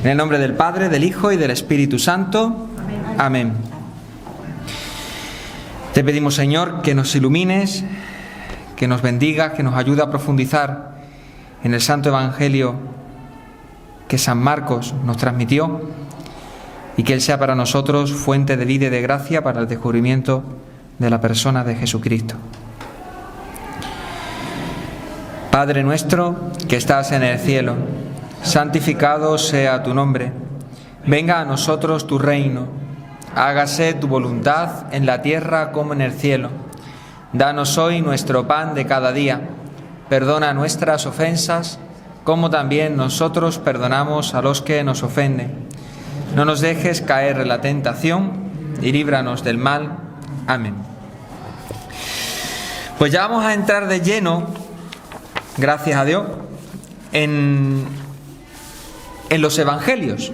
En el nombre del Padre, del Hijo y del Espíritu Santo. Amén. Te pedimos, Señor, que nos ilumines, que nos bendigas, que nos ayude a profundizar en el Santo Evangelio que San Marcos nos transmitió y que Él sea para nosotros fuente de vida y de gracia para el descubrimiento de la persona de Jesucristo. Padre nuestro que estás en el cielo, santificado sea tu nombre. Venga a nosotros tu reino. Hágase tu voluntad en la tierra como en el cielo. Danos hoy nuestro pan de cada día. Perdona nuestras ofensas, como también nosotros perdonamos a los que nos ofenden. No nos dejes caer en la tentación y líbranos del mal. Amén. Pues ya vamos a entrar de lleno, gracias a Dios, en los evangelios,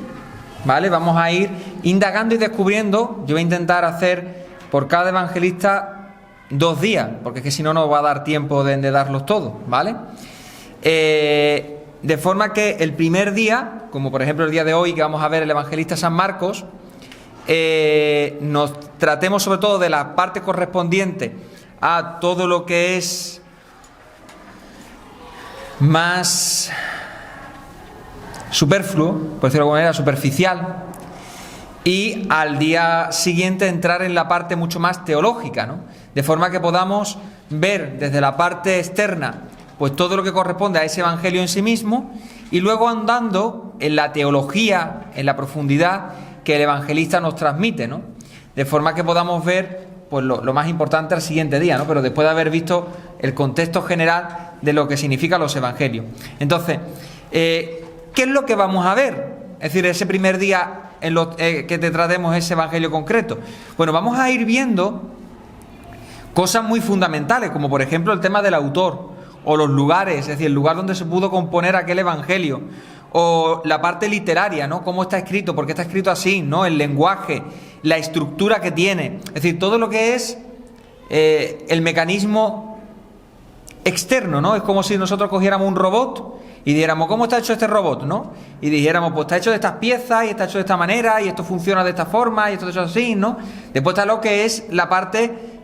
¿vale? Vamos a ir indagando y descubriendo. Yo voy a intentar hacer por cada evangelista 2 días, porque es que si no, no va a dar tiempo de darlos todos, ¿vale? De forma que el primer día, como por ejemplo el día de hoy, que vamos a ver el evangelista San Marcos, nos tratemos sobre todo de la parte correspondiente a todo lo que es más superfluo, por decirlo de alguna manera, superficial, y al día siguiente entrar en la parte mucho más teológica, ¿no? De forma que podamos ver desde la parte externa pues todo lo que corresponde a ese evangelio en sí mismo, y luego andando en la teología, en la profundidad que el evangelista nos transmite, ¿no? De forma que podamos ver pues lo más importante al siguiente día, ¿no? Pero después de haber visto el contexto general de lo que significan los evangelios. Entonces, ¿qué es lo que vamos a ver? Es decir, ese primer día que te tratemos ese evangelio concreto. Bueno, vamos a ir viendo cosas muy fundamentales, como por ejemplo el tema del autor, o los lugares, es decir, el lugar donde se pudo componer aquel evangelio, o la parte literaria, ¿no? Cómo está escrito, por qué está escrito así, ¿no? El lenguaje, la estructura que tiene, es decir, todo lo que es el mecanismo externo, ¿no? Es como si nosotros cogiéramos un robot y dijéramos, ¿cómo está hecho este robot?, ¿no? Y dijéramos, pues está hecho de estas piezas, y está hecho de esta manera, y esto funciona de esta forma, y esto está hecho así, ¿no? Después está lo que es la parte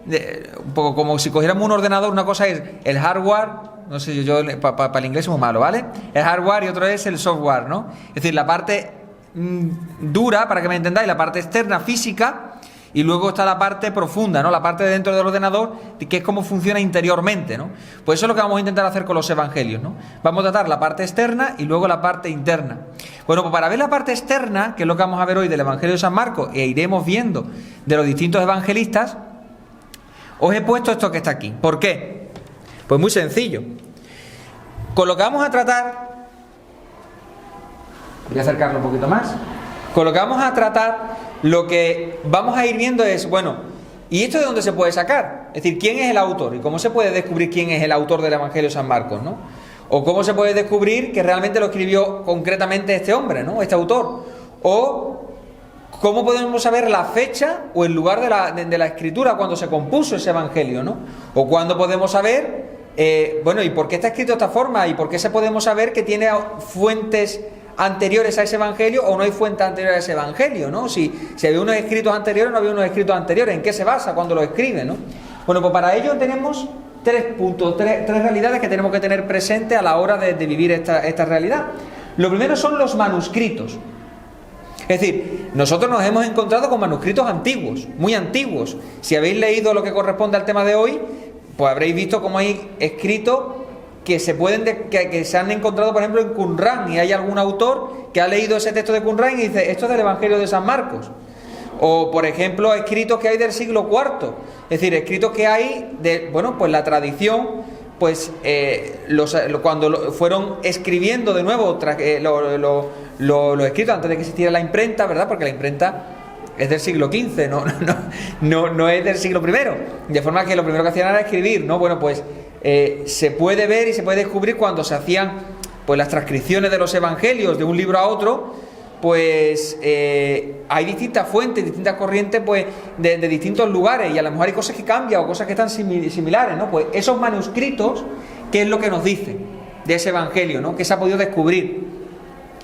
un poco como si cogiéramos un ordenador. Una cosa es el hardware, no sé, yo para el inglés es muy malo, ¿vale? El hardware, y otro es el software, ¿no? Es decir, la parte dura, para que me entendáis, la parte externa, física, y luego está la parte profunda, ¿no? La parte de dentro del ordenador, que es cómo funciona interiormente, ¿no? Pues eso es lo que vamos a intentar hacer con los evangelios, ¿no? Vamos a tratar la parte externa y luego la parte interna. Bueno, pues para ver la parte externa, que es lo que vamos a ver hoy del evangelio de San Marcos, e iremos viendo de los distintos evangelistas, os he puesto esto que está aquí. ¿Por qué? Pues muy sencillo. Con lo que vamos a tratar, voy a acercarlo un poquito más. Con lo que vamos a tratar, lo que vamos a ir viendo es, bueno, ¿y esto de dónde se puede sacar? Es decir, ¿quién es el autor? ¿Y cómo se puede descubrir quién es el autor del evangelio de San Marcos, ¿no? O cómo se puede descubrir que realmente lo escribió concretamente este hombre, ¿no? Este autor. O ¿cómo podemos saber la fecha o el lugar de la escritura cuando se compuso ese evangelio, ¿no? O cuándo podemos saber, bueno, ¿y por qué está escrito de esta forma? ¿Y por qué podemos saber que tiene fuentes anteriores a ese evangelio o no hay fuentes anteriores a ese evangelio, ¿no? Si había unos escritos anteriores o no había unos escritos anteriores, ¿en qué se basa cuando lo escribe, ¿no? Bueno, pues para ello tenemos 3 puntos, tres realidades que tenemos que tener presentes a la hora de vivir esta realidad. Lo primero son los manuscritos. Es decir, nosotros nos hemos encontrado con manuscritos antiguos, muy antiguos. Si habéis leído lo que corresponde al tema de hoy, pues habréis visto cómo hay escritos que se han encontrado, por ejemplo, en Qumrán, y hay algún autor que ha leído ese texto de Qumrán y dice, esto es del Evangelio de San Marcos. O, por ejemplo, escritos que hay del siglo IV, es decir, escritos que hay de, bueno, pues la tradición, pues cuando fueron escribiendo de nuevo los escritos antes de que existiera la imprenta, ¿verdad? Porque la imprenta es del siglo XV, no es del siglo I, de forma que lo primero que hacían era escribir, ¿no? Bueno, pues se puede ver y se puede descubrir cuando se hacían pues las transcripciones de los evangelios de un libro a otro, pues hay distintas fuentes, distintas corrientes, pues de distintos lugares, y a lo mejor hay cosas que cambian o cosas que están similares, ¿no? Pues esos manuscritos, ¿qué es lo que nos dice de ese evangelio, ¿no? ¿Qué se ha podido descubrir?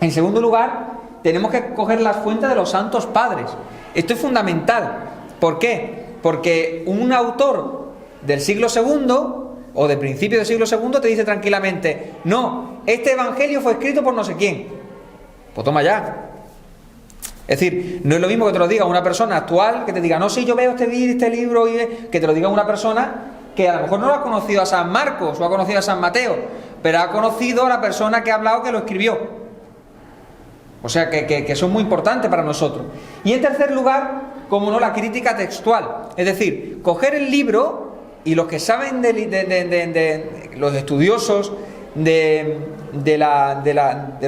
En segundo lugar, tenemos que coger las fuentes de los santos padres. Esto es fundamental. ¿Por qué? Porque un autor del siglo segundo o de principio del siglo segundo te dice tranquilamente: no, este evangelio fue escrito por no sé quién. Pues toma ya. Es decir, no es lo mismo que te lo diga una persona actual, que te diga: no, sí, yo veo este libro, que te lo diga una persona que a lo mejor no lo ha conocido a San Marcos o ha conocido a San Mateo, pero ha conocido a la persona que ha hablado, que lo escribió. O sea, que son muy importantes para nosotros. Y en tercer lugar, como no, la crítica textual. Es decir, coger el libro, y los que saben de los estudiosos de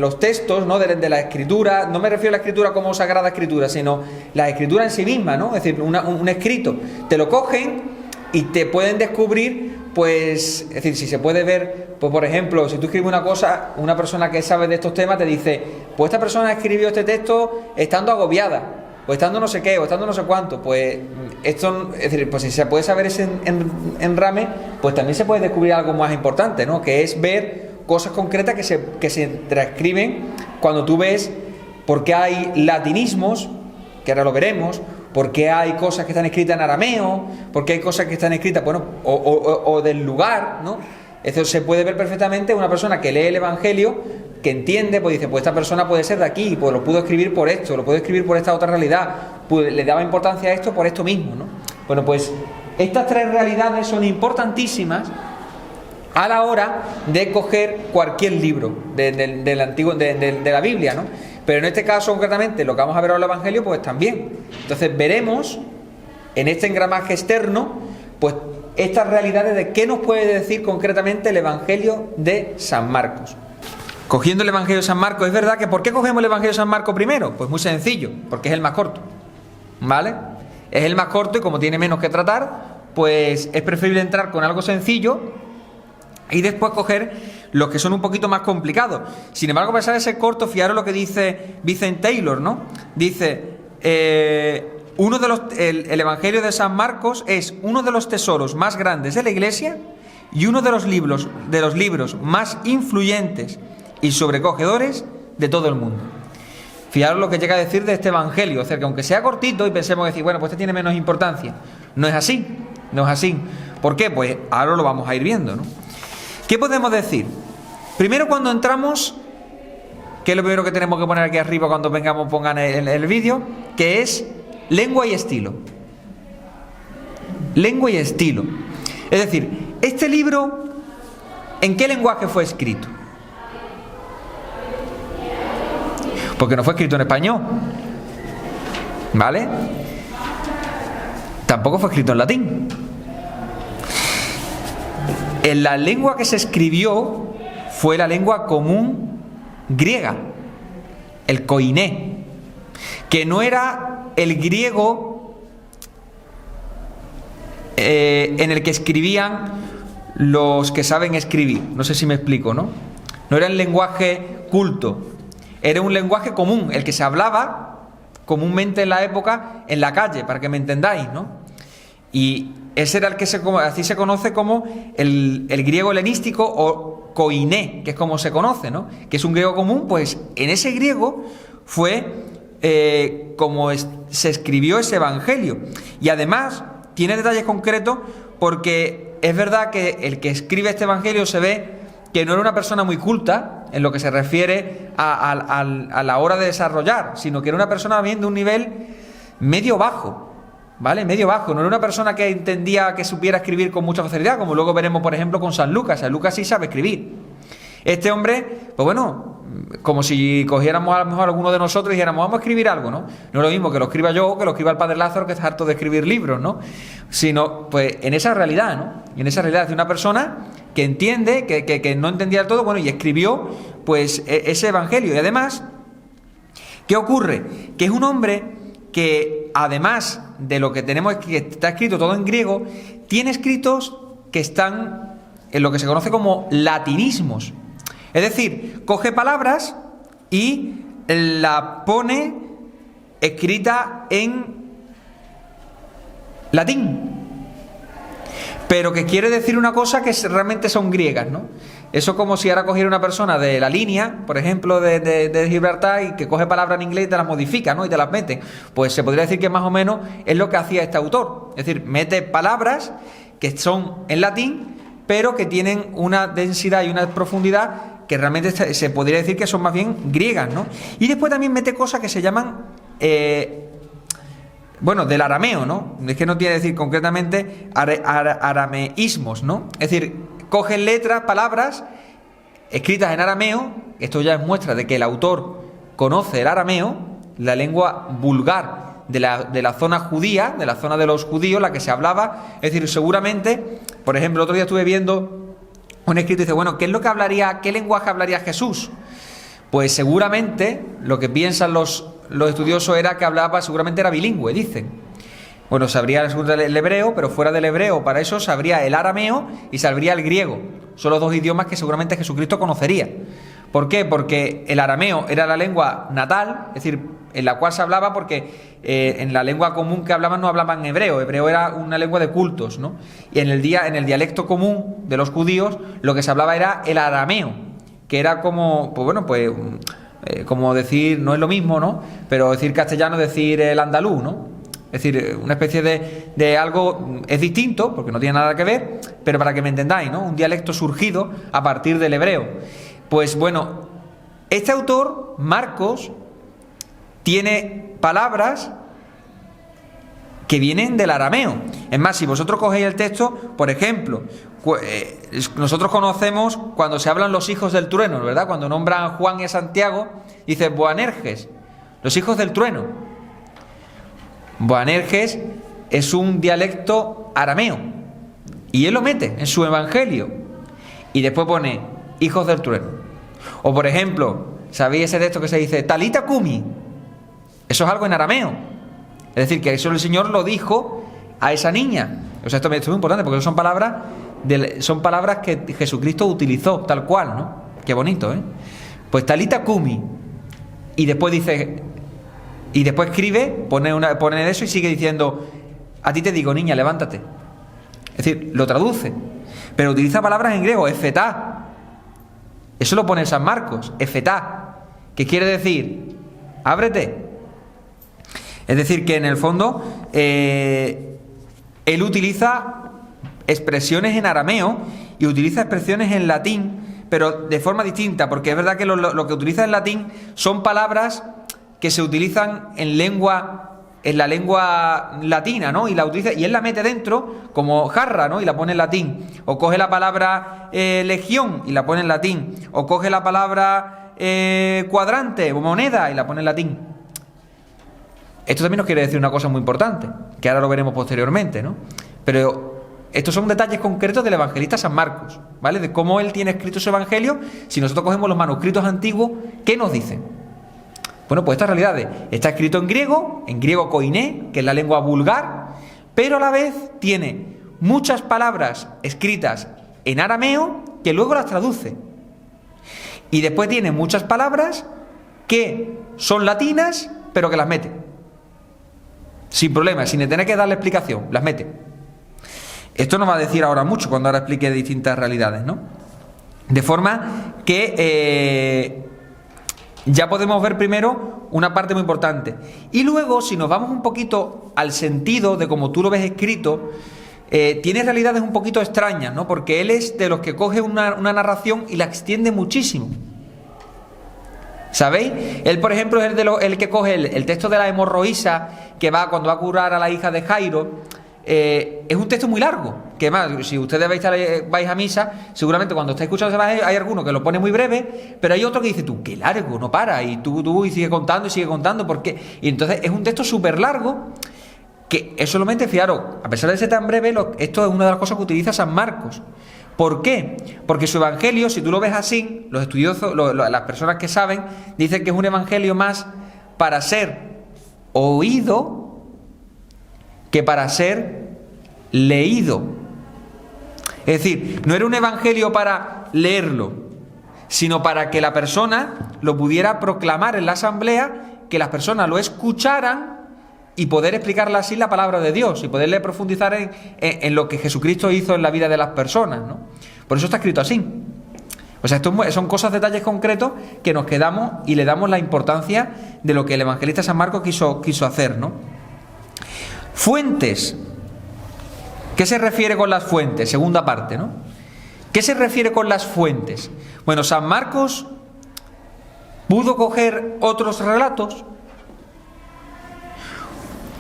los textos, ¿no? de la escritura, no me refiero a la escritura como sagrada escritura, sino la escritura en sí misma, ¿no? Es decir, un escrito, te lo cogen y te pueden descubrir, pues, es decir, si se puede ver, pues por ejemplo, si tú escribes una cosa, una persona que sabe de estos temas te dice: pues esta persona escribió este texto estando agobiada, o estando no sé qué, o estando no sé cuánto. Pues esto, es decir, pues si se puede saber ese enrame, pues también se puede descubrir algo más importante, ¿no? Que es ver cosas concretas que se transcriben cuando tú ves por qué hay latinismos, que ahora lo veremos, por qué hay cosas que están escritas en arameo, por qué hay cosas que están escritas, bueno, o del lugar, ¿no? Eso se puede ver perfectamente. Una persona que lee el Evangelio, que entiende, pues dice: pues esta persona puede ser de aquí, pues lo pudo escribir por esto, lo pudo escribir por esta otra realidad, pues le daba importancia a esto por esto mismo, ¿no? Bueno, pues estas tres realidades son importantísimas a la hora de coger cualquier libro del antiguo, de la Biblia, ¿no? Pero en este caso concretamente, lo que vamos a ver ahora en el Evangelio, pues también. Entonces veremos en este engramaje externo, pues estas realidades de qué nos puede decir concretamente el Evangelio de San Marcos. Cogiendo el Evangelio de San Marcos, es verdad que ¿por qué cogemos el Evangelio de San Marcos primero? Pues muy sencillo, porque es el más corto, ¿vale? Es el más corto y como tiene menos que tratar, pues es preferible entrar con algo sencillo y después coger los que son un poquito más complicados. Sin embargo, a pesar de ser corto, fijaros lo que dice Vincent Taylor, ¿no? Dice: el Evangelio de San Marcos es uno de los tesoros más grandes de la Iglesia y uno de los libros más influyentes y sobrecogedores de todo el mundo. Fijaros lo que llega a decir de este Evangelio, o sea, que aunque sea cortito y pensemos decir: bueno, pues este tiene menos importancia. No es así, no es así. ¿Por qué? Pues ahora lo vamos a ir viendo, ¿no? ¿Qué podemos decir? Primero, cuando entramos, que es lo primero que tenemos que poner aquí arriba cuando pongan el vídeo, que es lengua y estilo. Lengua y estilo. Es decir, este libro, ¿en qué lenguaje fue escrito? Porque no fue escrito en español, ¿vale? Tampoco fue escrito en latín. En la lengua que se escribió fue la lengua común griega, el koiné, que no era el griego en el que escribían los que saben escribir. No sé si me explico, ¿no? No era el lenguaje culto, era un lenguaje común, el que se hablaba comúnmente en la época en la calle, para que me entendáis, ¿no? Y ese era el que así se conoce como el griego helenístico o koiné, que es como se conoce, ¿no? Que es un griego común. Pues en ese griego fue como se escribió ese Evangelio. Y además tiene detalles concretos, porque es verdad que el que escribe este Evangelio se ve que no era una persona muy culta en lo que se refiere a la hora de desarrollar, sino que era una persona bien de un nivel medio bajo, ¿vale? Medio bajo. No era una persona que entendía, que supiera escribir con mucha facilidad, como luego veremos, por ejemplo, con San Lucas. San Lucas sí sabe escribir. Este hombre, pues bueno, como si cogiéramos a lo mejor alguno de nosotros y dijéramos: vamos a escribir algo, ¿no? No es lo mismo que lo escriba yo, que lo escriba el Padre Lázaro, que está harto de escribir libros, ¿no? Sino, pues, en esa realidad, ¿no? Y en esa realidad de una persona que entiende, que no entendía del todo, bueno, y escribió, pues, ese Evangelio. Y además, ¿qué ocurre? Que es un hombre que, además de lo que tenemos, que está escrito todo en griego, tiene escritos que están en lo que se conoce como latinismos. Es decir, coge palabras y la pone escrita en latín, pero que quiere decir una cosa que realmente son griegas, ¿no? Eso es como si ahora cogiera una persona de la línea, por ejemplo, de Gibraltar, y que coge palabras en inglés y te las modifica, ¿no? Y te las mete. Pues se podría decir que más o menos es lo que hacía este autor. Es decir, mete palabras que son en latín, pero que tienen una densidad y una profundidad que realmente se podría decir que son más bien griegas, ¿no? Y después también mete cosas que se llaman, del arameo, ¿no? Es que no tiene que decir concretamente arameísmos, ¿no? Es decir, cogen letras, palabras escritas en arameo. Esto ya es muestra de que el autor conoce el arameo, la lengua vulgar de la zona judía, de la zona de los judíos, la que se hablaba. Es decir, seguramente, por ejemplo, el otro día estuve viendo un escrito y dice, bueno, ¿qué lenguaje hablaría Jesús? Pues seguramente lo que piensan los estudiosos era que seguramente era bilingüe, dicen. Bueno, sabría el hebreo, pero fuera del hebreo, para eso sabría el arameo y sabría el griego. Son los dos idiomas que seguramente Jesucristo conocería. ¿Por qué? Porque el arameo era la lengua natal, es decir, en la cual se hablaba, porque en la lengua común que hablaban no hablaban hebreo. Hebreo era una lengua de cultos, ¿no? Y en el dialecto común de los judíos lo que se hablaba era el arameo, que era como, como decir, no es lo mismo, ¿no? Pero decir castellano, decir el andaluz, ¿no? Es decir, una especie de algo, es distinto, porque no tiene nada que ver, pero para que me entendáis, ¿no? Un dialecto surgido a partir del hebreo. Pues bueno, este autor, Marcos, tiene palabras que vienen del arameo. Es más, si vosotros cogéis el texto, por ejemplo, nosotros conocemos cuando se hablan los hijos del trueno, ¿verdad? Cuando nombran a Juan y a Santiago, dice Boanerges, los hijos del trueno. Boanerges es un dialecto arameo y él lo mete en su evangelio y después pone hijos del trueno. O por ejemplo, ¿sabéis ese texto que se dice Talita Kumi? Eso es algo en arameo. Es decir, que eso el Señor lo dijo a esa niña. O sea, esto es muy importante porque son palabras que Jesucristo utilizó tal cual, ¿no? Qué bonito, ¿eh? Pues Talita Kumi. Y después dice, y después escribe, pone eso y sigue diciendo, a ti te digo, niña, levántate. Es decir, lo traduce. Pero utiliza palabras en griego, efetá. Eso lo pone en San Marcos, efetá, que quiere decir, ábrete. Es decir, que en el fondo él utiliza expresiones en arameo y utiliza expresiones en latín, pero de forma distinta, porque es verdad que lo que utiliza en latín son palabras que se utilizan en la lengua latina, ¿no? Y la utiliza, y él la mete dentro como jarra, ¿no? Y la pone en latín. O coge la palabra legión y la pone en latín. O coge la palabra cuadrante o moneda y la pone en latín. Esto también nos quiere decir una cosa muy importante, que ahora lo veremos posteriormente, ¿no? Pero estos son detalles concretos del evangelista San Marcos, ¿vale? De cómo él tiene escrito su evangelio. Si nosotros cogemos los manuscritos antiguos, ¿qué nos dicen? Bueno, pues estas realidades. Está escrito en griego koiné, que es la lengua vulgar, pero a la vez tiene muchas palabras escritas en arameo que luego las traduce. Y después tiene muchas palabras que son latinas, pero que las mete. Sin problema, sin tener que darle explicación, las mete. Esto nos va a decir ahora mucho cuando ahora explique distintas realidades, ¿no? De forma que ya podemos ver primero una parte muy importante. Y luego, si nos vamos un poquito al sentido de cómo tú lo ves escrito, tiene realidades un poquito extrañas, ¿no? Porque él es de los que coge una narración y la extiende muchísimo. ¿Sabéis? Él, por ejemplo, es el que coge el texto de la hemorroísa que cuando va a curar a la hija de Jairo. Es un texto muy largo, que más, si ustedes vais a misa, seguramente cuando estáis escuchando ese evangelio hay alguno que lo pone muy breve, pero hay otro que dice, tú, qué largo, no para, y tú y sigue contando, ¿por qué? Y entonces es un texto súper largo, que es solamente, fijaros, a pesar de ser tan breve, esto es una de las cosas que utiliza San Marcos. ¿Por qué? Porque su evangelio, si tú lo ves así, los estudiosos, las personas que saben, dicen que es un evangelio más para ser oído que para ser leído. Es decir, no era un evangelio para leerlo, sino para que la persona lo pudiera proclamar en la asamblea, que las personas lo escucharan y poder explicarle así la palabra de Dios y poderle profundizar en lo que Jesucristo hizo en la vida de las personas, ¿no? Por eso está escrito así. O sea, son cosas, detalles concretos que nos quedamos y le damos la importancia de lo que el evangelista San Marcos quiso hacer, ¿no? Fuentes. ¿Qué se refiere con las fuentes? Segunda parte, ¿no? ¿Qué se refiere con las fuentes? Bueno, San Marcos pudo coger otros relatos.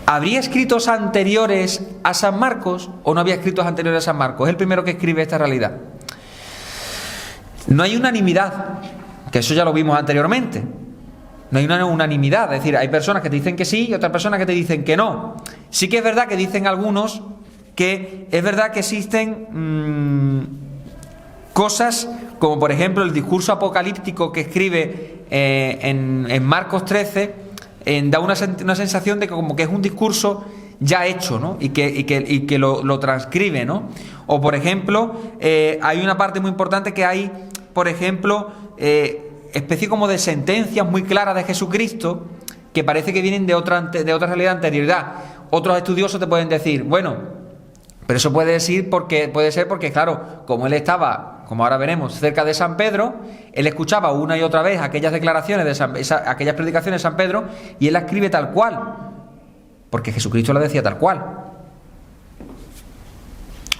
¿Habría escritos anteriores a San Marcos o no había escritos anteriores a San Marcos? Es el primero que escribe esta realidad. No hay unanimidad, que eso ya lo vimos anteriormente. No hay una unanimidad, es decir, hay personas que te dicen que sí y otras personas que te dicen que no. Sí que es verdad que dicen algunos que es verdad que existen cosas como por ejemplo el discurso apocalíptico que escribe en Marcos 13, da una sensación de que como que es un discurso ya hecho, ¿no? y que lo transcribe, ¿no? O por ejemplo, hay una parte muy importante que hay, por ejemplo, especie como de sentencias muy claras de Jesucristo que parece que vienen de otra realidad, anterioridad. Otros estudiosos te pueden decir, bueno, pero eso puede ser porque, claro, como él estaba, como ahora veremos, cerca de San Pedro, él escuchaba una y otra vez aquellas declaraciones aquellas predicaciones de San Pedro, y él las escribe tal cual, porque Jesucristo la decía tal cual.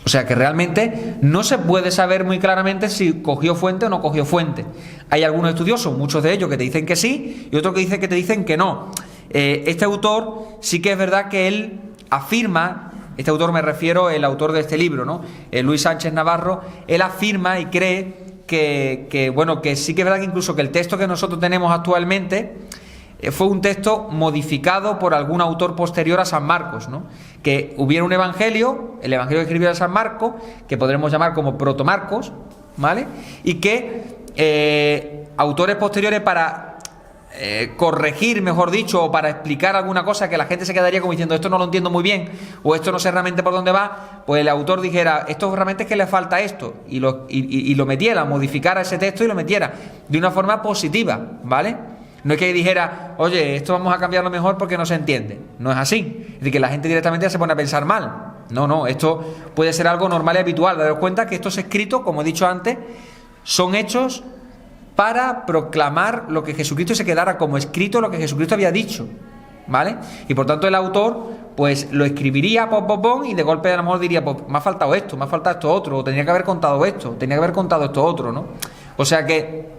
O sea que realmente no se puede saber muy claramente si cogió fuente o no cogió fuente. Hay algunos estudiosos, muchos de ellos, que te dicen que sí, y otros que te dicen que no. Este autor sí que es verdad que él afirma. Este autor, me refiero, el autor de este libro, ¿no? Luis Sánchez Navarro, él afirma y cree que sí que es verdad que incluso que el texto que nosotros tenemos actualmente fue un texto modificado por algún autor posterior a San Marcos, ¿no? Que hubiera un evangelio, el evangelio que escribió San Marcos, que podremos llamar como protomarcos, ¿vale? Y que autores posteriores para corregir, mejor dicho, o para explicar alguna cosa que la gente se quedaría como diciendo esto no lo entiendo muy bien, o esto no sé realmente por dónde va, pues el autor dijera esto realmente es que le falta esto, y lo metiera, modificara ese texto y lo metiera de una forma positiva, ¿vale? No es que dijera, oye, esto vamos a cambiarlo mejor porque no se entiende. No es así. Es decir, que la gente directamente ya se pone a pensar mal. No, esto puede ser algo normal y habitual. Daros cuenta que estos escritos, como he dicho antes, son hechos para proclamar lo que Jesucristo, se quedara como escrito lo que Jesucristo había dicho, ¿vale? Y por tanto el autor pues lo escribiría y de golpe a lo mejor diría, pues me ha faltado esto otro, o tenía que haber contado esto otro, ¿no? O sea que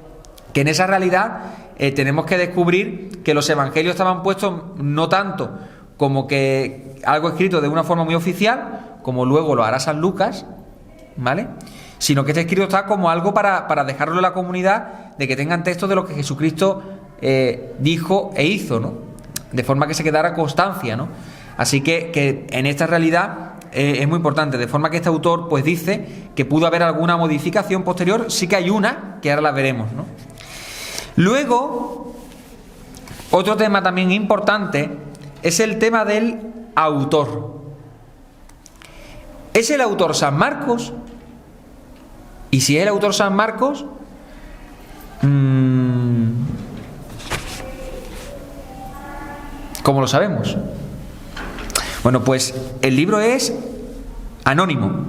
en esa realidad tenemos que descubrir que los evangelios estaban puestos no tanto como que algo escrito de una forma muy oficial, como luego lo hará San Lucas, ¿vale? Sino que este escrito está como algo para dejarlo en la comunidad, de que tengan textos de lo que Jesucristo dijo e hizo, ¿no? De forma que se quedara constancia, ¿no? Así que en esta realidad es muy importante, de forma que este autor pues dice que pudo haber alguna modificación posterior, sí que hay una, que ahora la veremos, ¿no? Luego, otro tema también importante es el tema del autor. ¿Es el autor San Marcos? Y si es el autor San Marcos, ¿cómo lo sabemos? Bueno, pues el libro es anónimo,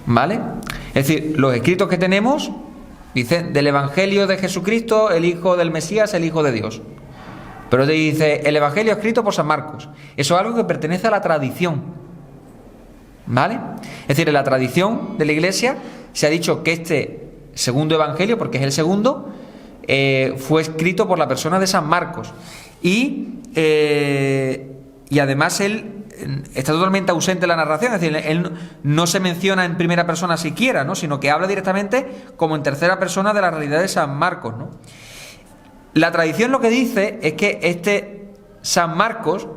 ¿vale? Es decir, los escritos que tenemos dicen del Evangelio de Jesucristo, el Hijo del Mesías, el Hijo de Dios. Pero te dice el Evangelio escrito por San Marcos. Eso es algo que pertenece a la tradición, ¿vale? Es decir, en la tradición de la Iglesia se ha dicho que este segundo Evangelio, porque es el segundo, fue escrito por la persona de San Marcos. Y además él está totalmente ausente en la narración, es decir, él no se menciona en primera persona siquiera, ¿no? Sino que habla directamente como en tercera persona de la realidad de San Marcos, ¿no? La tradición lo que dice es que este San Marcos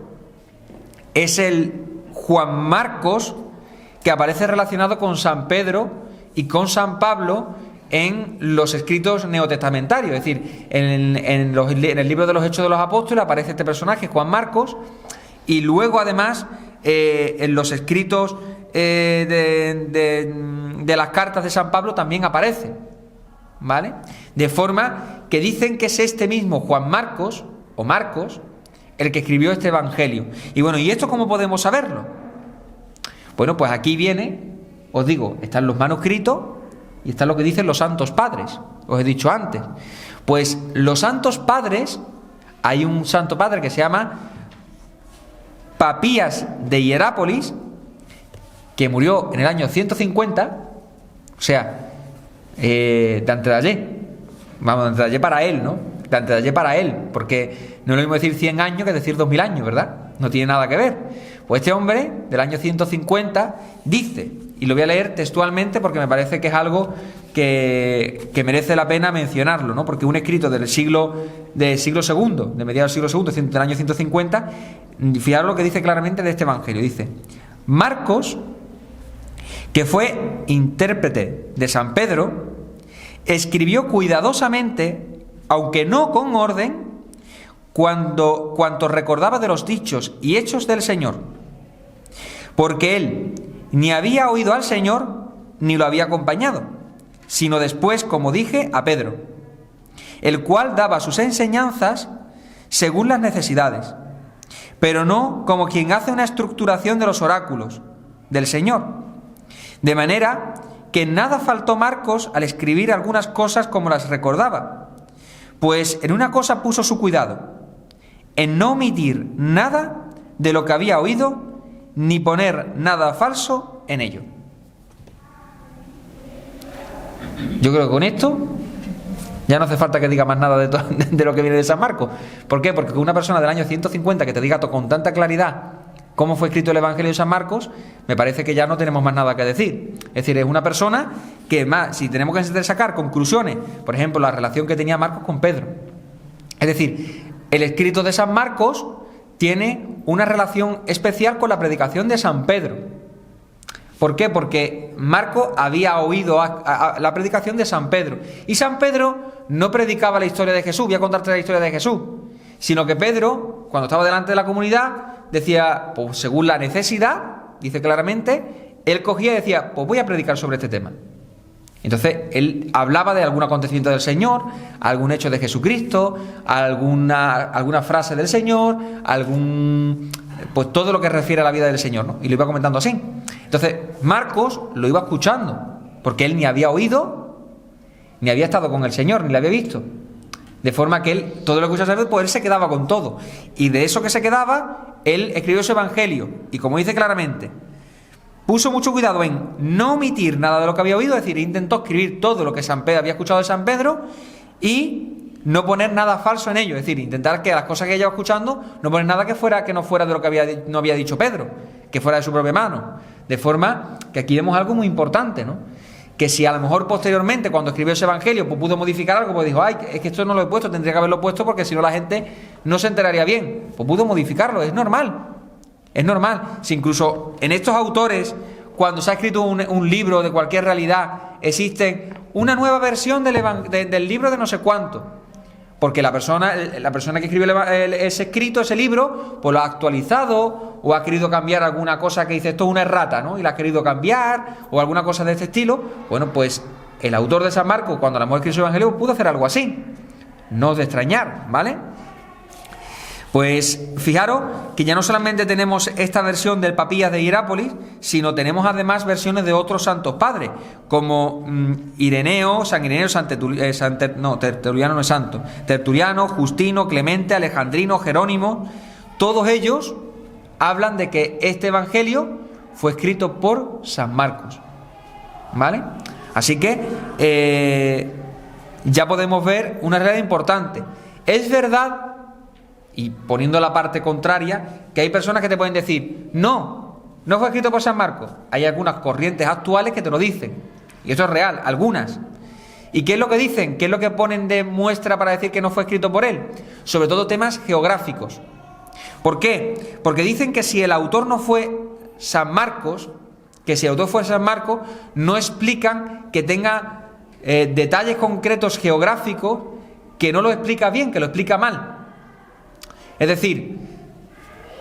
es el Juan Marcos que aparece relacionado con San Pedro y con San Pablo en los escritos neotestamentarios. Es decir, en el libro de los Hechos de los Apóstoles aparece este personaje, Juan Marcos, y luego además en los escritos de las cartas de San Pablo también aparece, ¿vale? De forma que dicen que es este mismo Juan Marcos o Marcos el que escribió este evangelio. Y bueno, ¿y esto cómo podemos saberlo? Bueno, pues aquí viene, os digo, están los manuscritos y está lo que dicen los santos padres, os he dicho antes. Pues los santos padres, hay un santo padre que se llama Papías de Hierápolis, que murió en el año 150, o sea, de antes de ayer, vamos, de antes de ayer para él, ¿no? De antes de ayer para él, porque no es lo mismo decir 100 años que decir 2000 años, ¿verdad? No tiene nada que ver. Pues este hombre, del año 150, dice, y lo voy a leer textualmente porque me parece que es algo que merece la pena mencionarlo, ¿no? Porque un escrito del siglo II, de mediados del siglo II, del año 150, fijaros lo que dice claramente de este evangelio. Dice: Marcos, que fue intérprete de San Pedro, escribió cuidadosamente, aunque no con orden, cuanto recordaba de los dichos y hechos del Señor, porque él ni había oído al Señor ni lo había acompañado, sino después, como dije, a Pedro, el cual daba sus enseñanzas según las necesidades, pero no como quien hace una estructuración de los oráculos del Señor, de manera que nada faltó Marcos al escribir algunas cosas como las recordaba, pues en una cosa puso su cuidado, en no omitir nada de lo que había oído, ni poner nada falso en ello. Yo creo que con esto ya no hace falta que diga más nada de lo que viene de San Marcos. ¿Por qué? Porque una persona del año 150 que te diga con tanta claridad cómo fue escrito el Evangelio de San Marcos, me parece que ya no tenemos más nada que decir. Es decir, es una persona que más, si tenemos que sacar conclusiones, por ejemplo, la relación que tenía Marcos con Pedro. Es decir, el escrito de San Marcos tiene una relación especial con la predicación de San Pedro. ¿Por qué? Porque Marcos había oído la predicación de San Pedro. Y San Pedro no predicaba la historia de Jesús, voy a contarte la historia de Jesús, sino que Pedro, cuando estaba delante de la comunidad, decía, pues según la necesidad, dice claramente, él cogía y decía, pues voy a predicar sobre este tema. Entonces, él hablaba de algún acontecimiento del Señor, algún hecho de Jesucristo, alguna frase del Señor, pues todo lo que refiere a la vida del Señor, ¿no? Y lo iba comentando así. Entonces, Marcos lo iba escuchando, porque él ni había oído, ni había estado con el Señor, ni lo había visto. De forma que él, todo lo que escuchaba, pues él se quedaba con todo. Y de eso que se quedaba, él escribió su evangelio. Y como dice claramente, puso mucho cuidado en no omitir nada de lo que había oído, es decir, intentó escribir todo lo que San Pedro había escuchado de San Pedro y no poner nada falso en ello, es decir, intentar que las cosas que ella iba escuchando no poner nada que no fuera de lo que no había dicho Pedro, que fuera de su propia mano. De forma que aquí vemos algo muy importante, ¿no? Que si a lo mejor posteriormente, cuando escribió ese evangelio, pues pudo modificar algo, pues dijo, ay, es que esto no lo he puesto, tendría que haberlo puesto porque si no la gente no se enteraría bien. Pues pudo modificarlo, es normal. Es normal. Si incluso en estos autores, cuando se ha escrito un libro de cualquier realidad, existe una nueva versión del libro de no sé cuánto. Porque la persona que escribió ese escrito, ese libro, pues lo ha actualizado o ha querido cambiar alguna cosa que dice esto es una errata, ¿no? Y la ha querido cambiar o alguna cosa de este estilo. Bueno, pues el autor de San Marcos, cuando la hemos escrito su evangelio, pudo hacer algo así. No es de extrañar, ¿vale? Pues fijaros que ya no solamente tenemos esta versión del Papías de Hierápolis, sino tenemos además versiones de otros santos padres, como Ireneo, San Ireneo, Tertuliano no es santo, Tertuliano, Justino, Clemente, Alejandrino, Jerónimo. Todos ellos hablan de que este evangelio fue escrito por San Marcos, ¿vale? Así que ya podemos ver una realidad importante. Es verdad, y poniendo la parte contraria, que hay personas que te pueden decir, no fue escrito por San Marcos. Hay algunas corrientes actuales que te lo dicen, y eso es real, algunas. ¿Y qué es lo que dicen? ¿Qué es lo que ponen de muestra para decir que no fue escrito por él? Sobre todo temas geográficos. ¿Por qué? Porque dicen que si el autor no fue San Marcos, no explican que tenga detalles concretos geográficos, que no lo explica bien, que lo explica mal. Es decir,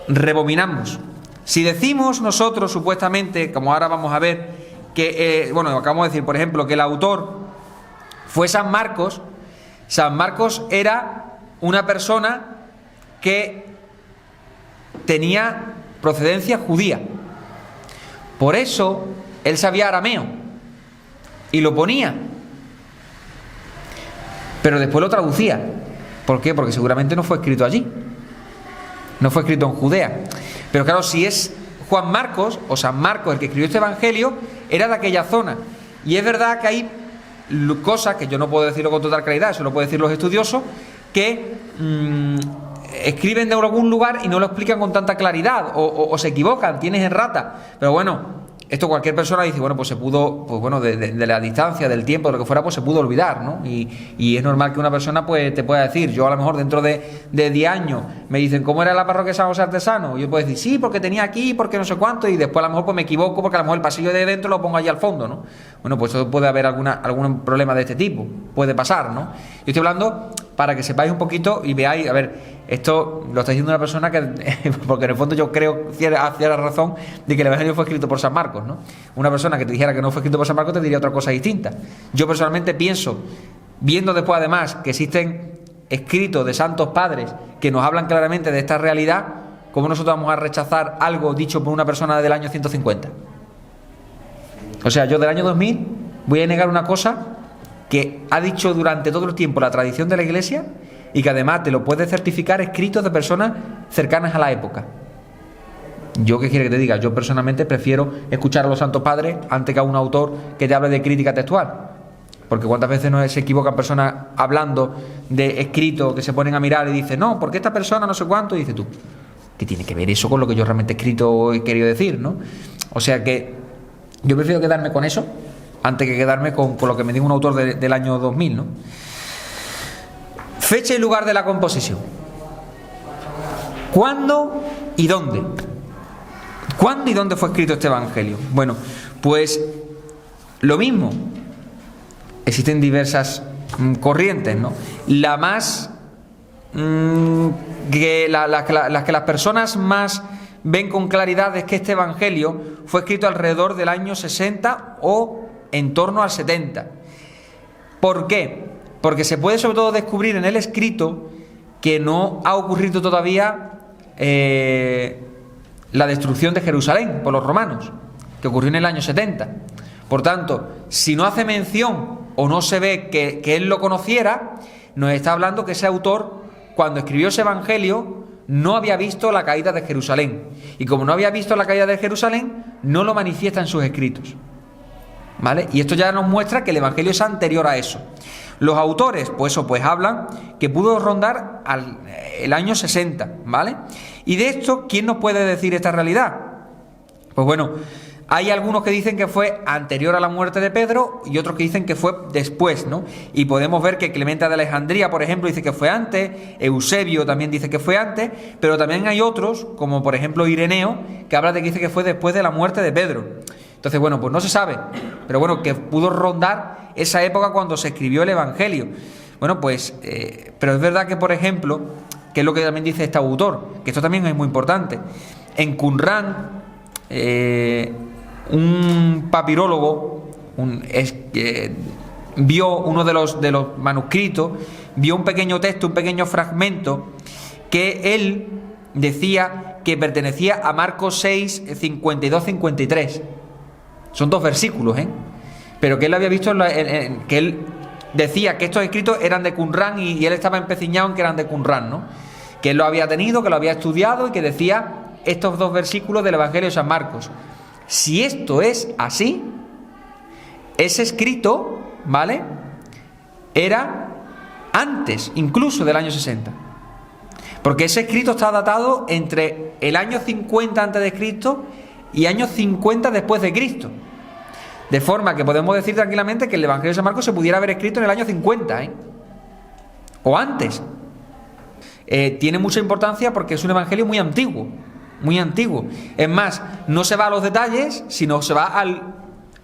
rebobinamos. Si decimos nosotros supuestamente, como ahora vamos a ver, que, acabamos de decir, por ejemplo, que el autor fue San Marcos era una persona que tenía procedencia judía. Por eso él sabía arameo y lo ponía. pero después lo traducía. ¿Por qué? Porque seguramente no fue escrito allí, no fue escrito en Judea. Pero claro, si es Juan Marcos o San Marcos el que escribió este evangelio, era de aquella zona. Y es verdad que hay cosas que yo no puedo decirlo con total claridad, eso lo pueden decir los estudiosos, que escriben de algún lugar y no lo explican con tanta claridad, o se equivocan, tienes errata. Pero bueno, esto cualquier persona dice, bueno, pues se pudo, pues bueno, de la distancia, del tiempo, de lo que fuera, pues se pudo olvidar, ¿no? Y es normal que una persona pues te pueda decir, yo a lo mejor dentro de 10 años me dicen, ¿cómo era la parroquia de San José Artesano? Y yo puedo decir, sí, porque tenía aquí, porque no sé cuánto, y después a lo mejor pues me equivoco, porque a lo mejor el pasillo de dentro lo pongo allí al fondo, ¿no? Bueno, pues eso puede haber algún problema de este tipo, puede pasar, ¿no? Yo estoy hablando para que sepáis un poquito y veáis, a ver, esto lo está diciendo una persona que, porque en el fondo yo creo hacia la razón de que el Evangelio fue escrito por San Marcos, ¿no? Una persona que te dijera que no fue escrito por San Marcos te diría otra cosa distinta. Yo personalmente pienso, viendo después además que existen escritos de santos padres que nos hablan claramente de esta realidad, ¿cómo nosotros vamos a rechazar algo dicho por una persona del año 150? O sea, yo del año 2000 voy a negar una cosa que ha dicho durante todo el tiempo la tradición de la Iglesia y que además te lo puede certificar escritos de personas cercanas a la época. ¿Yo qué quiere que te diga? Yo personalmente prefiero escuchar a los santos padres antes que a un autor que te hable de crítica textual. Porque cuántas veces no se equivocan personas hablando de escritos que se ponen a mirar y dicen, no, porque esta persona no sé cuánto, y dices tú, ¿qué tiene que ver eso con lo que yo realmente he escrito o he querido decir, ¿no? O sea que yo prefiero quedarme con eso antes que quedarme con lo que me diga un autor del año 2000, ¿no? Fecha y lugar de la composición. ¿Cuándo y dónde? ¿Cuándo y dónde fue escrito este evangelio? Bueno, pues lo mismo. Existen diversas corrientes, ¿no? La más las que las personas más ven con claridad es que este evangelio fue escrito alrededor del año 60 o en torno al 70. ¿Por qué? Porque se puede sobre todo descubrir en el escrito que no ha ocurrido todavía la destrucción de Jerusalén por los romanos, que ocurrió en el año 70. Por tanto, si no hace mención o no se ve que él lo conociera, nos está hablando que ese autor, cuando escribió ese evangelio, no había visto la caída de Jerusalén. Y como no había visto la caída de Jerusalén, no lo manifiesta en sus escritos, ¿vale? Y esto ya nos muestra que el evangelio es anterior a eso. Los autores, pues hablan que pudo rondar el año 60, ¿vale? Y de esto, ¿quién nos puede decir esta realidad? Pues bueno, hay algunos que dicen que fue anterior a la muerte de Pedro y otros que dicen que fue después, ¿no? Y podemos ver que Clemente de Alejandría, por ejemplo, dice que fue antes, Eusebio también dice que fue antes, pero también hay otros, como por ejemplo Ireneo, que habla de que dice que fue después de la muerte de Pedro. Entonces, bueno, pues no se sabe, pero bueno, que pudo rondar esa época cuando se escribió el Evangelio. Bueno, pues, pero es verdad que, por ejemplo, que es lo que también dice este autor, que esto también es muy importante. En Qumrán, un papirólogo vio uno de los manuscritos, vio un pequeño texto, un pequeño fragmento, que él decía que pertenecía a Marcos 6, 52-53. Son 2 versículos, pero que él había visto, que él decía que estos escritos eran de Qumrán y él estaba empeciñado en que eran de Qumrán, ¿no? Que él lo había tenido, que lo había estudiado y que decía estos 2 versículos del Evangelio de San Marcos. Si esto es así, ese escrito, ¿vale?, era antes incluso del año 60. Porque ese escrito está datado entre el año 50 antes de Cristo y año 50 después de Cristo. De forma que podemos decir tranquilamente que el Evangelio de San Marcos se pudiera haber escrito en el año 50, o antes. Tiene mucha importancia porque es un evangelio muy antiguo, muy antiguo. Es más, no se va a los detalles, sino se va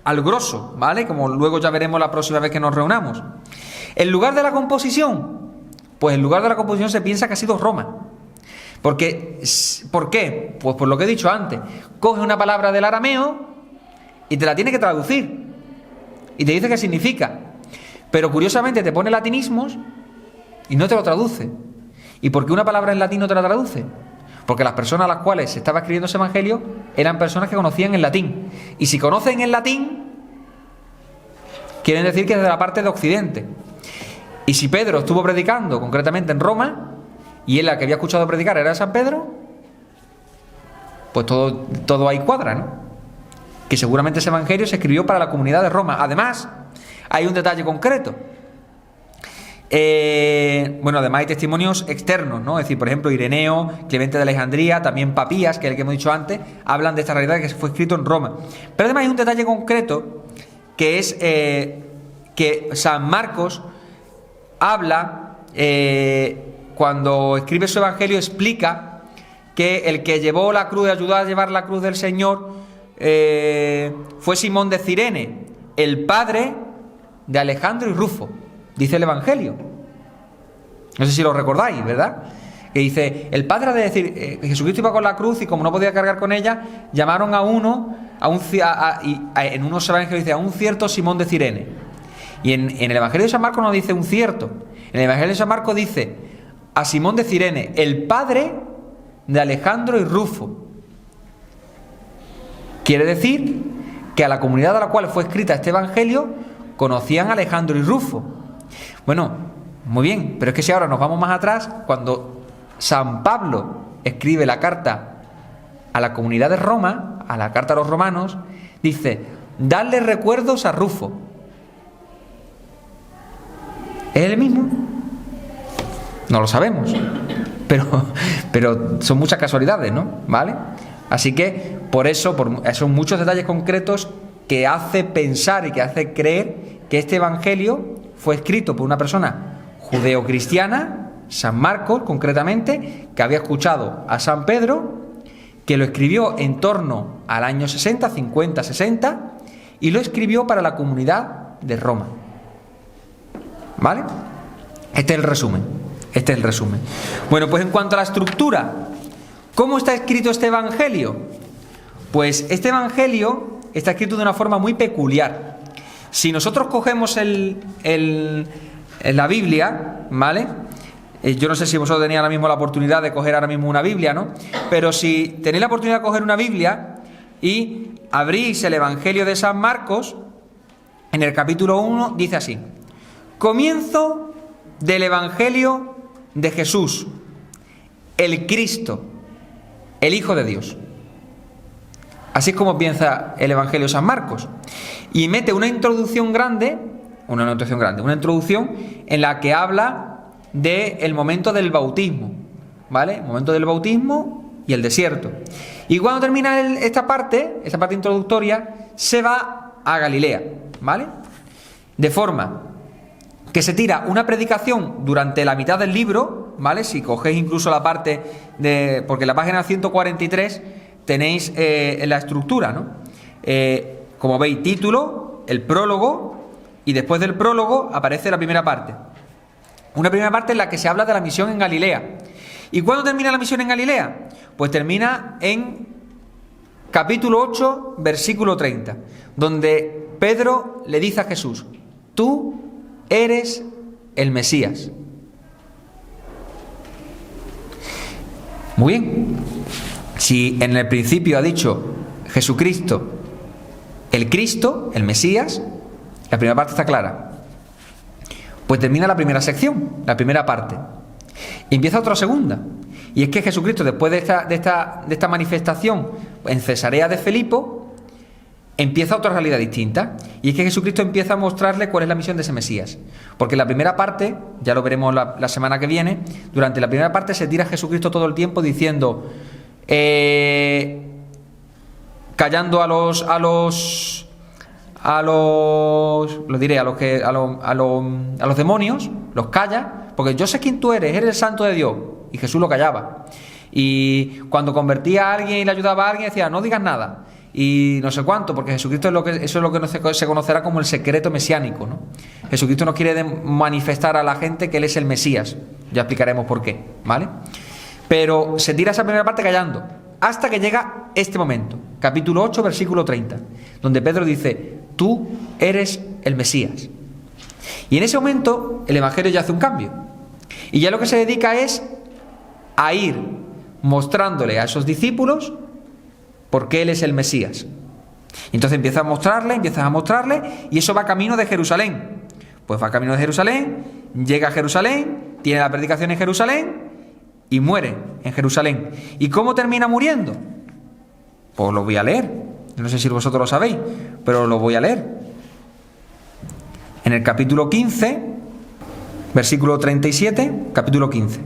al grosso, ¿vale? Como luego ya veremos la próxima vez que nos reunamos. El lugar de la composición, pues el lugar de la composición se piensa que ha sido Roma. ¿Por qué? Pues por lo que he dicho antes. Coge una palabra del arameo y te la tiene que traducir y te dice qué significa, pero curiosamente te pone latinismos y no te lo traduce. ¿Y por qué una palabra en latín no te la traduce? Porque las personas a las cuales se estaba escribiendo ese evangelio eran personas que conocían el latín, y si conocen el latín quieren decir que es de la parte de Occidente. Y si Pedro estuvo predicando concretamente en Roma, y él la que había escuchado predicar era San Pedro, pues todo ahí cuadra, ¿no? Que seguramente ese evangelio se escribió para la comunidad de Roma. Además, hay un detalle concreto. Además hay testimonios externos, ¿no? Es decir, por ejemplo, Ireneo, Clemente de Alejandría, también Papías, que es el que hemos dicho antes, hablan de esta realidad que fue escrito en Roma. Pero además hay un detalle concreto, que es que San Marcos habla, cuando escribe su evangelio, explica que el que llevó la cruz, ayudó a llevar la cruz del Señor, fue Simón de Cirene, el padre de Alejandro y Rufo, dice el evangelio. No sé si lo recordáis, ¿verdad? Que dice, el padre de decir, Jesucristo iba con la cruz y como no podía cargar con ella, llamaron a uno, en unos evangelios dice, a un cierto Simón de Cirene. Y en el evangelio de San Marcos no dice un cierto. En el evangelio de San Marcos dice, a Simón de Cirene, el padre de Alejandro y Rufo. Quiere decir que a la comunidad a la cual fue escrita este evangelio conocían a Alejandro y Rufo. Bueno, muy bien, pero es que si ahora nos vamos más atrás, cuando San Pablo escribe la carta a la comunidad de Roma, a la carta a los romanos, dice, dadle recuerdos a Rufo. ¿Es el mismo? No lo sabemos, pero son muchas casualidades, ¿no? ¿Vale? Así que por eso son muchos detalles concretos que hace pensar y que hace creer que este evangelio fue escrito por una persona judeocristiana, San Marcos concretamente, que había escuchado a San Pedro, que lo escribió en torno al año 60, 50, 60, y lo escribió para la comunidad de Roma. ¿Vale? Este es el resumen. Bueno, pues en cuanto a la estructura, ¿cómo está escrito este evangelio? Pues este evangelio está escrito de una forma muy peculiar. Si nosotros cogemos la Biblia, ¿vale? Yo no sé si vosotros tenéis ahora mismo la oportunidad de coger ahora mismo una Biblia, ¿no? Pero si tenéis la oportunidad de coger una Biblia y abrís el Evangelio de San Marcos, en el capítulo 1 dice así: comienzo del Evangelio de Jesús, el Cristo, el Hijo de Dios. Así es como piensa el Evangelio de San Marcos. Y mete una introducción en la que habla del momento del bautismo, ¿vale? El momento del bautismo y el desierto. Y cuando termina esta parte introductoria, se va a Galilea, ¿vale? De forma que se tira una predicación durante la mitad del libro, ¿vale? Si cogéis incluso la parte porque en la página 143 tenéis la estructura, ¿no? Como veis, título, el prólogo, y después del prólogo aparece la primera parte. Una primera parte en la que se habla de la misión en Galilea. ¿Y cuándo termina la misión en Galilea? Pues termina en capítulo 8, versículo 30, donde Pedro le dice a Jesús: tú eres el Mesías. Muy bien. Si en el principio ha dicho Jesucristo, el Cristo, el Mesías, la primera parte está clara. Pues termina la primera sección, la primera parte. Y empieza otra segunda. Y es que Jesucristo, después de esta manifestación en Cesarea de Filipo, empieza otra realidad distinta. Y es que Jesucristo empieza a mostrarle cuál es la misión de ese Mesías. Porque en la primera parte, ya lo veremos la semana que viene, durante la primera parte se tira Jesucristo todo el tiempo diciendo, callando a los demonios, los calla, porque yo sé quién tú eres el santo de Dios. Y Jesús lo callaba. Y cuando convertía a alguien y le ayudaba a alguien, decía: no digas nada. Y no sé cuánto, porque Jesucristo eso es lo que se conocerá como el secreto mesiánico, ¿no? Jesucristo no quiere manifestar a la gente que Él es el Mesías. Ya explicaremos por qué, ¿vale? Pero se tira esa primera parte callando, hasta que llega este momento, capítulo 8, versículo 30, donde Pedro dice: tú eres el Mesías. Y en ese momento el Evangelio ya hace un cambio. Y ya lo que se dedica es a ir mostrándole a esos discípulos por qué Él es el Mesías. Y entonces empiezas a mostrarle, y eso va camino de Jerusalén. Pues va camino de Jerusalén llega a Jerusalén, tiene la predicación en Jerusalén y muere en Jerusalén. ¿Y cómo termina muriendo? Pues lo voy a leer. No sé si vosotros lo sabéis, pero lo voy a leer. En el capítulo 15, versículo 37, capítulo 15.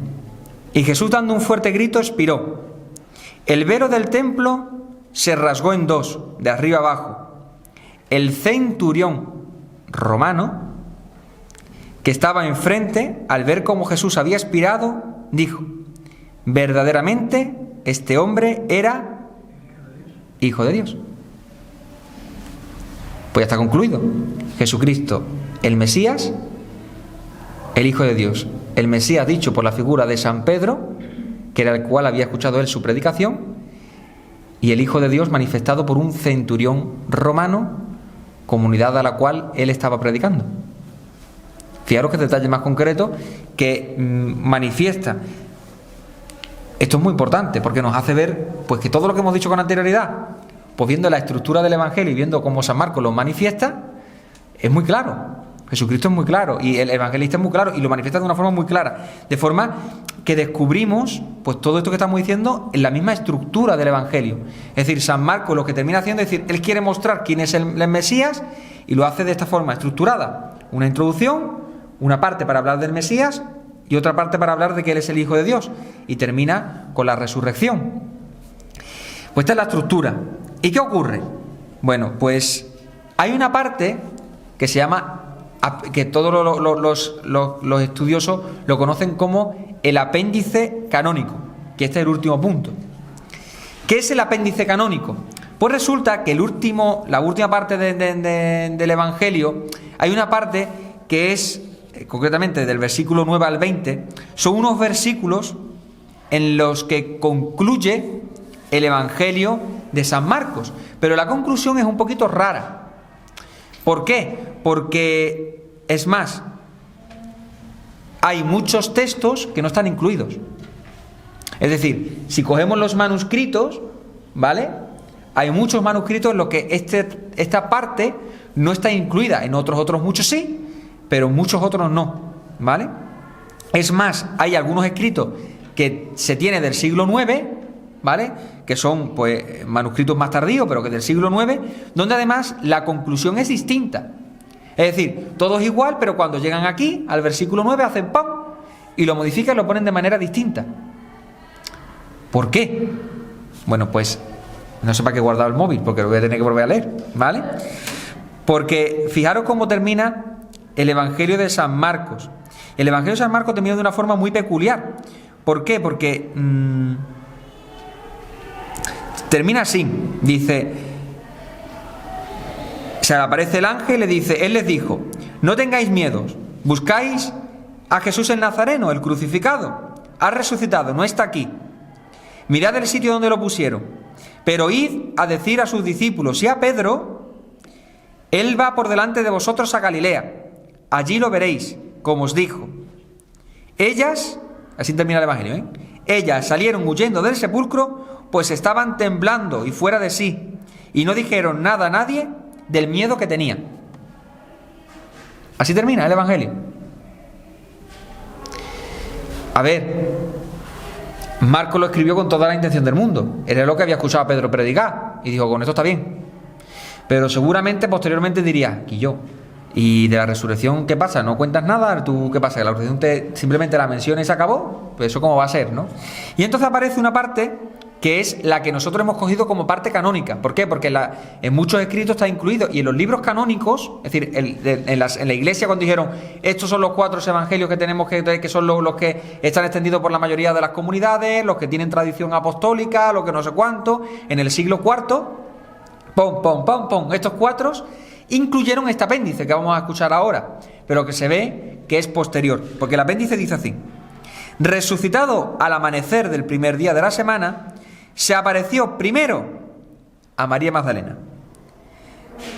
Y Jesús, dando un fuerte grito, expiró. El velo del templo se rasgó en dos, de arriba abajo. El centurión romano, que estaba enfrente, al ver cómo Jesús había expirado, dijo: verdaderamente este hombre era Hijo de Dios. Pues ya está concluido. Jesucristo, el Mesías, el Hijo de Dios. El Mesías dicho por la figura de San Pedro, que era el cual había escuchado él su predicación, y el Hijo de Dios manifestado por un centurión romano, comunidad a la cual él estaba predicando. Fijaros que detalle más concreto que manifiesta. Esto es muy importante porque nos hace ver pues que todo lo que hemos dicho con anterioridad, pues viendo la estructura del Evangelio y viendo cómo San Marcos lo manifiesta, es muy claro. Jesucristo es muy claro y el evangelista es muy claro y lo manifiesta de una forma muy clara, de forma que descubrimos pues todo esto que estamos diciendo en la misma estructura del Evangelio. Es decir, San Marcos lo que termina haciendo es decir, él quiere mostrar quién es el Mesías y lo hace de esta forma estructurada: una introducción, una parte para hablar del Mesías y otra parte para hablar de que él es el Hijo de Dios, y termina con la resurrección. Pues esta es la estructura. ¿Y qué ocurre? Bueno, pues hay una parte que se llama, que todos los estudiosos lo conocen como el apéndice canónico, que este es el último punto. ¿Qué es el apéndice canónico? Pues resulta que la última parte del Evangelio, hay una parte que es, concretamente del versículo 9 al 20, son unos versículos en los que concluye el Evangelio de San Marcos, pero la conclusión es un poquito rara. ¿Por qué? Porque, es más, hay muchos textos que no están incluidos. Es decir, si cogemos los manuscritos, ¿vale? Hay muchos manuscritos en los que esta parte no está incluida. En otros muchos sí, pero muchos otros no, ¿vale? Es más, hay algunos escritos que se tiene del siglo IX, ¿vale? Que son pues manuscritos más tardíos, pero que del siglo IX, donde además la conclusión es distinta. Es decir, todo es igual, pero cuando llegan aquí, al versículo 9, hacen ¡pam! Y lo modifican y lo ponen de manera distinta. ¿Por qué? Bueno, pues no sé para qué he guardado el móvil, porque lo voy a tener que volver a leer, ¿vale? Porque fijaros cómo termina el Evangelio de San Marcos. El Evangelio de San Marcos termina de una forma muy peculiar. ¿Por qué? Porque termina así. Dice, se le aparece el ángel y le dice, él les dijo: no tengáis miedo, buscáis a Jesús el Nazareno, el crucificado. Ha resucitado, no está aquí. Mirad el sitio donde lo pusieron. Pero id a decir a sus discípulos y a Pedro: él va por delante de vosotros a Galilea. Allí lo veréis, como os dijo. Ellas, así termina el Evangelio, ellas salieron huyendo del sepulcro, pues estaban temblando y fuera de sí, y no dijeron nada a nadie del miedo que tenían. Así termina el Evangelio. A ver, Marcos lo escribió con toda la intención del mundo. Era lo que había escuchado a Pedro predicar y dijo, con esto está bien. Pero seguramente posteriormente diría, y yo, ¿y de la resurrección qué pasa? ¿No cuentas nada? ¿Tú qué pasa? ¿Que la resurrección simplemente la mencionas y se acabó? Pues eso cómo va a ser, ¿no? Y entonces aparece una parte que es la que nosotros hemos cogido como parte canónica. ¿Por qué? Porque en muchos escritos está incluido, y en los libros canónicos, es decir, en la iglesia cuando dijeron, estos son los 4 evangelios que tenemos que son los que están extendidos por la mayoría de las comunidades, los que tienen tradición apostólica, los que no sé cuánto, en el siglo IV, estos 4 incluyeron este apéndice que vamos a escuchar ahora, pero que se ve que es posterior, porque el apéndice dice así: resucitado al amanecer del primer día de la semana, se apareció primero a María Magdalena,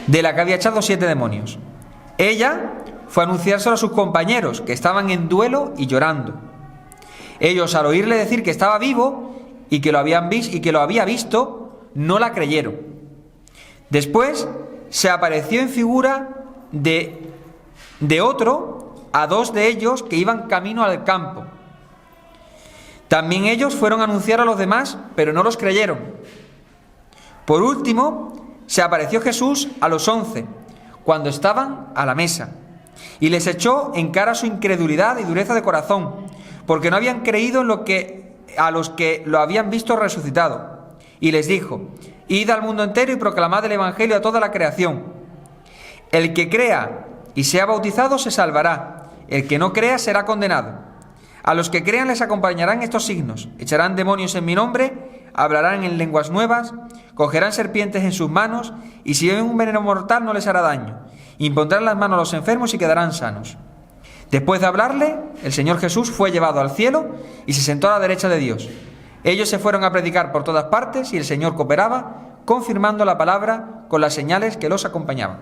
de la que había echado 7 demonios. Ella fue a anunciárselo a sus compañeros, que estaban en duelo y llorando. Ellos, al oírle decir que estaba vivo y que lo había visto, no la creyeron. Después se apareció en figura de otro a 2 de ellos que iban camino al campo. También ellos fueron a anunciar a los demás, pero no los creyeron. Por último, se apareció Jesús a los 11, cuando estaban a la mesa, y les echó en cara su incredulidad y dureza de corazón, porque no habían creído a los que lo habían visto resucitado. Y les dijo: id al mundo entero y proclamad el Evangelio a toda la creación. El que crea y sea bautizado se salvará, el que no crea será condenado. A los que crean les acompañarán estos signos: echarán demonios en mi nombre, hablarán en lenguas nuevas, cogerán serpientes en sus manos, y si beben un veneno mortal no les hará daño. Impondrán las manos a los enfermos y quedarán sanos. Después de hablarle, el Señor Jesús fue llevado al cielo y se sentó a la derecha de Dios. Ellos se fueron a predicar por todas partes y el Señor cooperaba, confirmando la palabra con las señales que los acompañaban.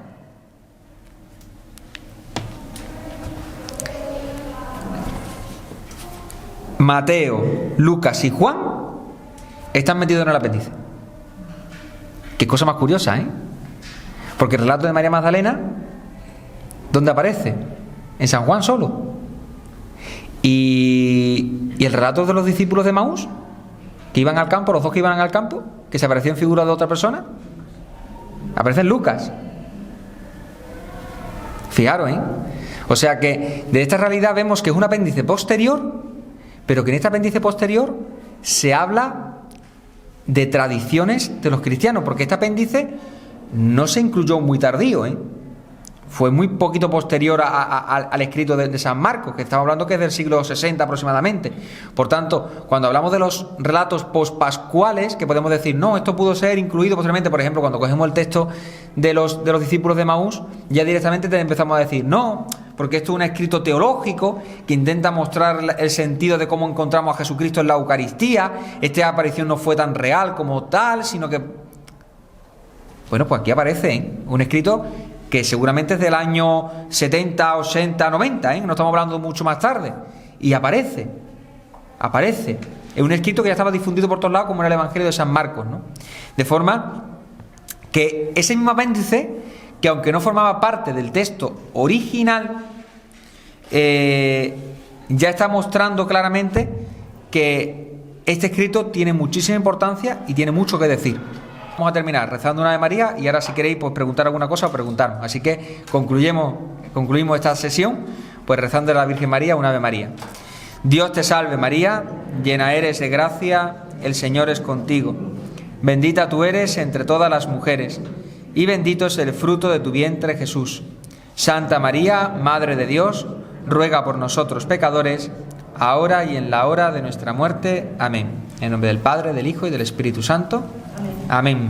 Mateo, Lucas y Juan están metidos en el apéndice. Qué cosa más curiosa, ¿eh? Porque el relato de María Magdalena, ¿dónde aparece? En San Juan solo. Y el relato de los discípulos de Emaús, que iban al campo, los 2 que iban al campo, que se apareció en figura de otra persona, aparece en Lucas. Fijaros, ¿eh? O sea que de esta realidad vemos que es un apéndice posterior, pero que en este apéndice posterior se habla de tradiciones de los cristianos, porque este apéndice no se incluyó muy tardío, ¿eh? Fue muy poquito posterior al escrito de San Marcos, que estamos hablando que es del siglo 60 aproximadamente. Por tanto, cuando hablamos de los relatos pospascuales, que podemos decir, no, esto pudo ser incluido posteriormente, por ejemplo, cuando cogemos el texto de los discípulos de Emaús, ya directamente te empezamos a decir, no, porque esto es un escrito teológico que intenta mostrar el sentido de cómo encontramos a Jesucristo en la Eucaristía. Esta aparición no fue tan real como tal, sino que... Bueno, pues aquí aparece, ¿eh? Un escrito que seguramente es del año 70, 80, 90, ¿eh? No estamos hablando mucho más tarde. Y aparece. Es un escrito que ya estaba difundido por todos lados, como era el Evangelio de San Marcos, ¿no? De forma que ese mismo apéndice, que aunque no formaba parte del texto original, ya está mostrando claramente que este escrito tiene muchísima importancia y tiene mucho que decir. Vamos a terminar rezando una Ave María y ahora, si queréis, pues preguntar alguna cosa o preguntarnos. Así que concluimos esta sesión pues rezando a la Virgen María una Ave María. Dios te salve María, llena eres de gracia, el Señor es contigo. Bendita tú eres entre todas las mujeres y bendito es el fruto de tu vientre Jesús. Santa María, Madre de Dios, ruega por nosotros pecadores, ahora y en la hora de nuestra muerte. Amén. En nombre del Padre, del Hijo y del Espíritu Santo. Amén.